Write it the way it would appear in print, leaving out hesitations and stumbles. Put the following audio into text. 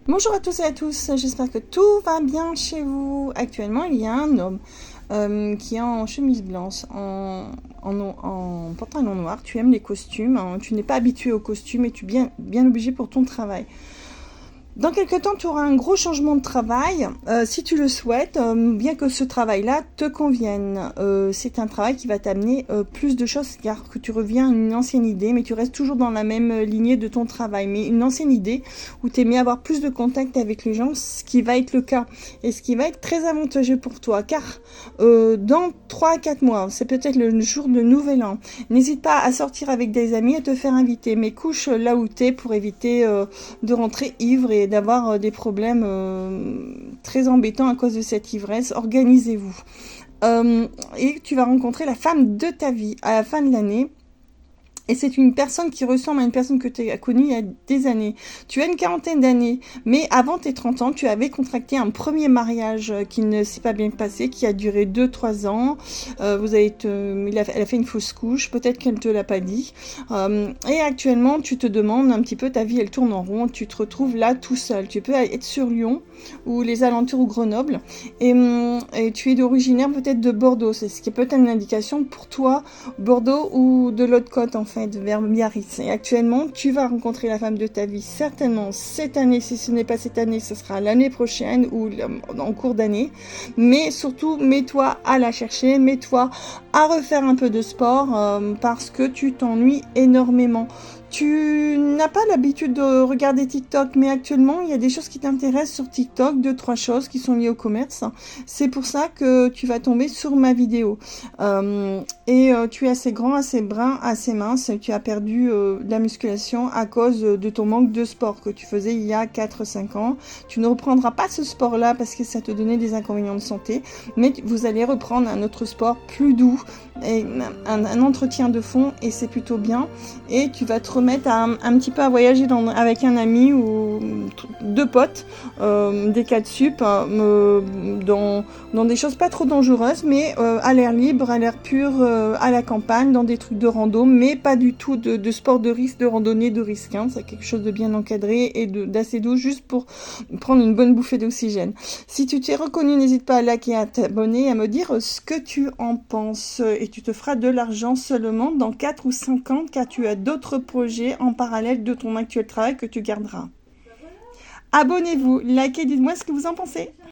Bonjour à tous et à tous, j'espère que tout va bien chez vous. Actuellement, il y a un homme qui est en chemise blanche, en pantalon noir. Tu aimes les costumes, hein, tu n'es pas habitué aux costumes et tu es bien obligé pour ton travail. Dans quelques temps, tu auras un gros changement de travail, si tu le souhaites, bien que ce travail-là te convienne. C'est un travail qui va t'amener plus de choses, car que tu reviens à une ancienne idée, mais tu restes toujours dans la même lignée de ton travail. Mais une ancienne idée où tu aimais avoir plus de contact avec les gens, ce qui va être le cas, et ce qui va être très avantageux pour toi, car dans 3 à 4 mois, c'est peut-être le jour de Nouvel An, n'hésite pas à sortir avec des amis et te faire inviter, mais couche là où t'es pour éviter de rentrer ivre et d'avoir des problèmes très embêtants à cause de cette ivresse. Organisez-vous. Et tu vas rencontrer la femme de ta vie à la fin de l'année. Et c'est une personne qui ressemble à une personne que tu as connue il y a des années. Tu as une quarantaine d'années, mais avant tes 30 ans, tu avais contracté un premier mariage qui ne s'est pas bien passé, qui a duré 2-3 ans. Elle a fait une fausse couche, peut-être qu'elle ne te l'a pas dit. Et actuellement, tu te demandes un petit peu, ta vie, elle tourne en rond, tu te retrouves là tout seul. Tu peux être sur Lyon, ou les alentours, ou Grenoble, et tu es originaire peut-être de Bordeaux. C'est ce qui est peut-être une indication pour toi, Bordeaux ou de l'autre côte, en fait, vers Biarritz. Et actuellement, tu vas rencontrer la femme de ta vie, certainement cette année. Si ce n'est pas cette année, ce sera l'année prochaine ou en cours d'année. Mais surtout, mets-toi à la chercher, mets-toi à refaire un peu de sport parce que tu t'ennuies énormément. Tu n'as pas l'habitude de regarder TikTok, mais actuellement, il y a des choses qui t'intéressent sur TikTok, 2-3 choses qui sont liées au commerce. C'est pour ça que tu vas tomber sur ma vidéo. Tu es assez grand, assez brun, assez mince. Tu as perdu de la musculation à cause de ton manque de sport que tu faisais il y a 4-5 ans. Tu ne reprendras pas ce sport-là parce que ça te donnait des inconvénients de santé, mais vous allez reprendre un autre sport plus doux, et un entretien de fond, et c'est plutôt bien. Et tu vas te remettre un petit peu à voyager avec un ami ou 2 potes, des 4 sup, dans des choses pas trop dangereuses, mais à l'air libre, à l'air pur, à la campagne, dans des trucs de rando, mais pas du tout de sport de risque, de randonnée de risque. Hein. C'est quelque chose de bien encadré et d'assez doux, juste pour prendre une bonne bouffée d'oxygène. Si tu t'es reconnu, n'hésite pas à liker, à t'abonner, à me dire ce que tu en penses. Et tu te feras de l'argent seulement dans 4 ou 5 ans, car tu as d'autres projets en parallèle de ton actuel travail que tu garderas. Abonnez-vous, likez, dites-moi ce que vous en pensez.